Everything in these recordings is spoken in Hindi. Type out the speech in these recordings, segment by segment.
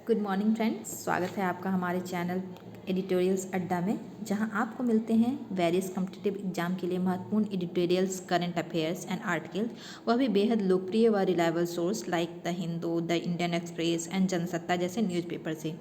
गुड मॉर्निंग फ्रेंड्स, स्वागत है आपका हमारे चैनल एडिटोरियल्स अड्डा में, जहां आपको मिलते हैं वेरियस कॉम्पिटिटिव एग्जाम के लिए महत्वपूर्ण editorials, current affairs and articles, वह भी बेहद लोकप्रिय व reliable source like the Hindu, the Indian express and Jansatta जैसे न्यूज़पेपर से।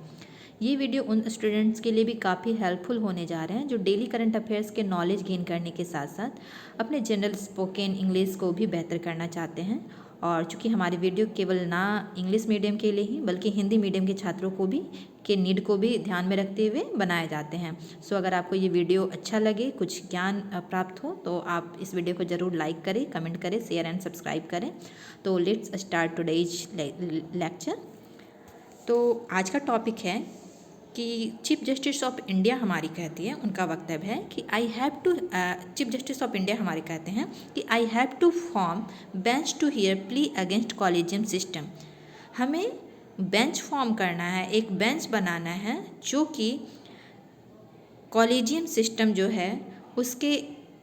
ये वीडियो उन स्टूडेंट्स के लिए भी काफ़ी हेल्पफुल होने जा रहे हैं जो डेली करंट अफेयर्स के नॉलेज गेन करने के साथ साथ अपने जनरल स्पोकन इंग्लिश को भी बेहतर करना चाहते हैं। और चूँकि हमारी वीडियो केवल ना इंग्लिश मीडियम के लिए ही बल्कि हिंदी मीडियम के छात्रों को भी के नीड को भी ध्यान में रखते हुए बनाए जाते हैं। सो अगर आपको ये वीडियो अच्छा लगे, कुछ ज्ञान प्राप्त हो, तो आप इस वीडियो को ज़रूर लाइक करें, कमेंट करें, शेयर एंड सब्सक्राइब करें। तो लेट्स स्टार्ट टुडेज लेक्चर। तो आज का टॉपिक है कि चीफ जस्टिस ऑफ इंडिया हमारी कहती है, उनका वक्तव्य है कि चीफ जस्टिस ऑफ इंडिया हमारे कहते हैं कि I have to form bench to hear plea against collegium system. हमें बेंच फॉर्म करना है, एक बेंच बनाना है जो कि कॉलेजियम सिस्टम जो है उसके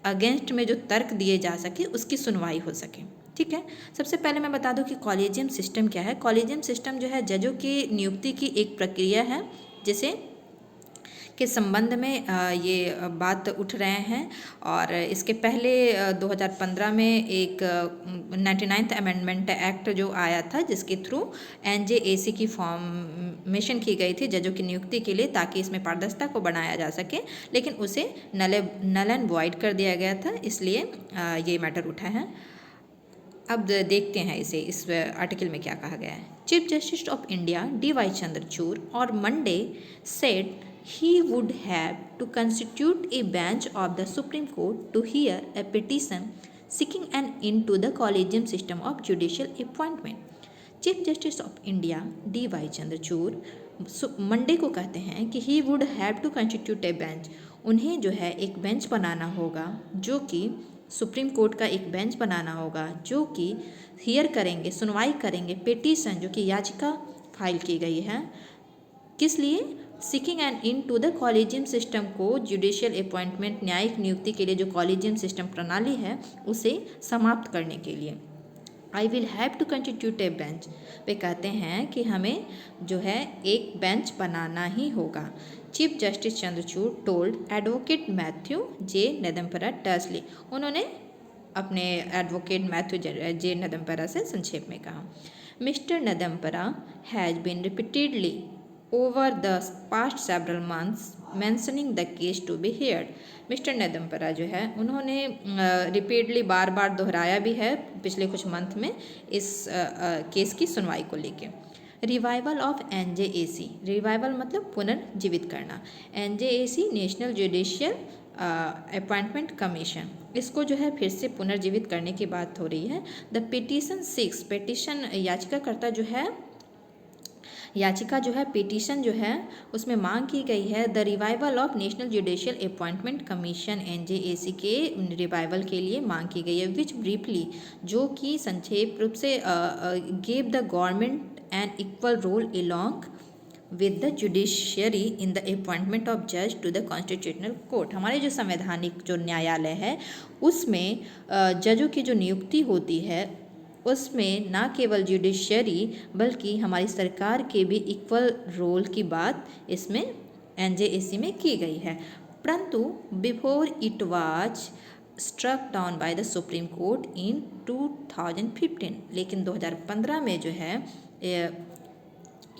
अगेंस्ट में जो तर्क दिए जा सके उसकी सुनवाई हो सके। ठीक है, सबसे पहले मैं बता दूं कि कॉलेजियम सिस्टम क्या है। कॉलेजियम सिस्टम जो है जजों की नियुक्ति की एक प्रक्रिया है जिसे के संबंध में ये बात उठ रहे हैं। और इसके पहले 2015 में एक 99th अमेंडमेंट एक्ट जो आया था जिसके थ्रू NJAC की फॉर्मेशन की गई थी जजों की नियुक्ति के लिए, ताकि इसमें पारदर्शिता को बनाया जा सके, लेकिन उसे नल एंड वॉइड कर दिया गया था, इसलिए ये मैटर उठा है। अब देखते हैं इस आर्टिकल में क्या कहा गया है। Chief justice of India DY Chandrachud और Monday said he would have to constitute a bench of the Supreme Court to hear a petition seeking an end to the collegium system of judicial appointment. Chief justice of India DY Chandrachud Monday को कहते हैं कि he would have to constitute a bench, उन्हें जो है एक बेंच बनाना होगा, जो कि सुप्रीम कोर्ट का एक बेंच बनाना होगा जो कि हियर करेंगे, सुनवाई करेंगे पिटीशन, जो कि याचिका फाइल की गई है, किस लिए? Seeking an in to the collegium system को, जुडिशियल अपॉइंटमेंट, न्यायिक नियुक्ति के लिए जो कॉलेजियम सिस्टम प्रणाली है उसे समाप्त करने के लिए। I will have to constitute a bench, वे कहते हैं कि हमें जो है एक बेंच बनाना ही होगा। Chief justice Chandrachud told advocate Mathew J Nedumpara tersely, उन्होंने अपने एडवोकेट मैथ्यू जे नदम्परा से संक्षेप में कहा, mister Nedumpara has been repeatedly over the past several months mentioning the case to be heard. Mister Nedumpara जो है उन्होंने रिपीटली बार बार दोहराया भी है पिछले कुछ मंथ में इस केस की सुनवाई को लेके। रिवाइवल ऑफ NJAC, रिवाइवल मतलब पुनर्जीवित करना। NJAC national judicial appointment commission, इसको जो है फिर से पुनर्जीवित करने की बात हो रही है। द पिटीशन 6, पिटीशन याचिकाकर्ता याचिका जो है पिटीशन जो है उसमें मांग की गई है the revival of national judicial appointment commission NJAC के रिवाइवल के लिए मांग की गई है, विच ब्रीफली, जो कि संक्षेप रूप से give the government an equal role along with the judiciary in the appointment of जज टू द कॉन्स्टिट्यूशनल कोर्ट। हमारे जो संवैधानिक जो न्यायालय है उसमें जजों की जो नियुक्ति होती है उसमें ना केवल जुडिशरी बल्कि हमारी सरकार के भी इक्वल रोल की बात इसमें NJAC में की गई है। परंतु before it was struck down by the Supreme Court in 2015, लेकिन 2015 में जो है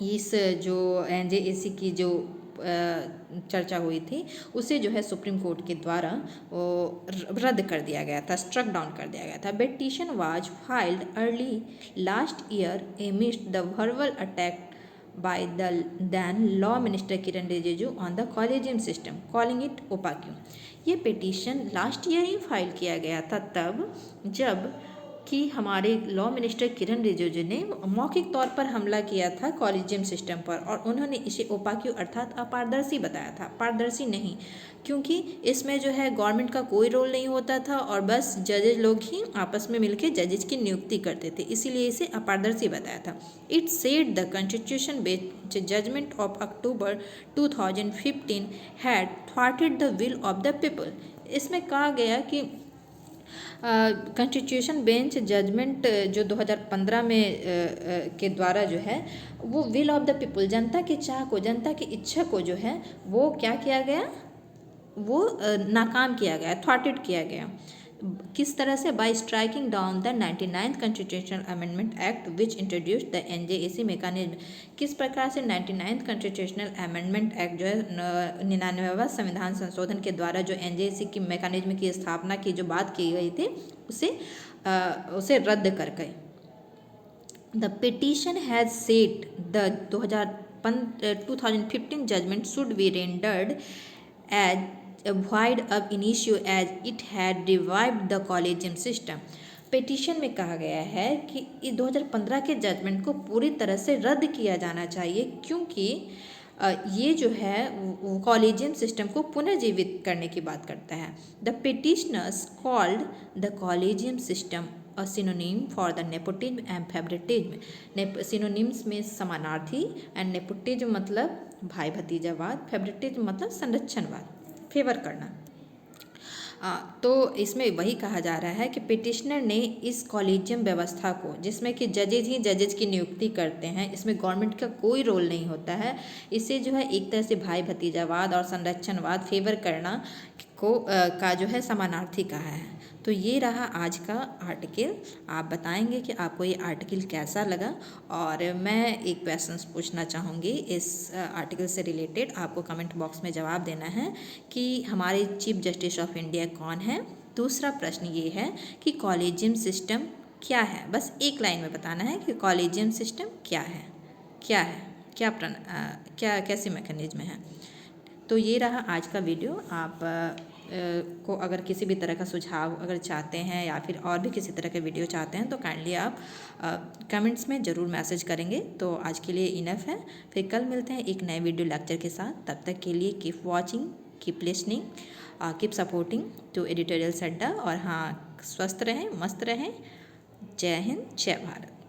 इस जो NJAC की जो चर्चा हुई थी उसे जो है सुप्रीम कोर्ट के द्वारा रद्द कर दिया गया था, स्ट्रक डाउन कर दिया गया था। Petition was filed early last year amidst the verbal attack by the then law minister Kiran Rijiju on the collegium system calling it opaque. ये पिटीशन लास्ट ईयर ही फाइल किया गया था, तब जब कि हमारे लॉ मिनिस्टर किरण रिजिजू ने मौखिक तौर पर हमला किया था कॉलेजियम सिस्टम पर, और उन्होंने इसे ओपाक्यू अर्थात अपारदर्शी बताया था। पारदर्शी नहीं, क्योंकि इसमें जो है गवर्नमेंट का कोई रोल नहीं होता था और बस जजेज लोग ही आपस में मिलकर जजेज की नियुक्ति करते थे, इसीलिए इसे अपारदर्शी बताया था। It said the constitution bench judgement of October 2015 had thwarted the will of the people. इसमें कहा गया कि कॉन्स्टिट्यूशन बेंच जजमेंट जो 2015 में के द्वारा जो है वो विल ऑफ द पीपल, जनता की चाह को, जनता की इच्छा को जो है वो क्या किया गया, वो नाकाम किया गया, थ्वाटेड किया गया। किस तरह से? Bye striking down the 99th constitutional amendment act which introduce the NJAC mechanism. किस प्रकार से 99th कॉन्स्टिट्यूशनल अमेंडमेंट एक्ट जो है 99वां संविधान संशोधन के द्वारा जो NJAC की मेकानिज्म की स्थापना की जो बात की गई थी उसे रद्द कर गए। The petition has said the 2015 judgment should be rendered as void ab initio as it had revived the collegium system। Petition में कहा गया है कि 2015 के जजमेंट को पूरी तरह से रद्द किया जाना चाहिए, क्योंकि ये जो है कॉलेजियम सिस्टम को पुनर्जीवित करने की बात करता है। The petitioners called the collegium system a synonym for the nepotism and favouritism. Synonyms में समानार्थी, एंड नेपोटिज्म मतलब भाई भतीजावाद, फेवरेटिज्म मतलब संरक्षणवाद, फेवर करना। तो इसमें वही कहा जा रहा है कि पिटिशनर ने इस कॉलेजियम व्यवस्था को, जिसमें कि जजेज ही जजेज की नियुक्ति करते हैं, इसमें गवर्नमेंट का कोई रोल नहीं होता है, इसे जो है एक तरह से भाई भतीजावाद और संरक्षणवाद, फेवर करना को का जो है समानार्थी कहा है। तो ये रहा आज का आर्टिकल। आप बताएंगे कि आपको ये आर्टिकल कैसा लगा, और मैं एक क्वेश्चन पूछना चाहूँगी इस आर्टिकल से रिलेटेड। आपको कमेंट बॉक्स में जवाब देना है कि हमारे चीफ जस्टिस ऑफ इंडिया कौन है। दूसरा प्रश्न ये है कि कॉलेजियम सिस्टम क्या है, बस एक लाइन में बताना है कि कॉलेजियम सिस्टम क्या है, क्या कैसे मैकेनिज्म है। तो ये रहा आज का वीडियो। आप को अगर किसी भी तरह का सुझाव अगर चाहते हैं या फिर और भी किसी तरह के वीडियो चाहते हैं तो काइंडली आप कमेंट्स में ज़रूर मैसेज करेंगे। तो आज के लिए इनफ है, फिर कल मिलते हैं एक नए वीडियो लेक्चर के साथ। तब तक के लिए keep watching, keep listening, keep supporting to editorial Adda. और हाँ, स्वस्थ रहें, मस्त रहें। जय हिंद, जय भारत।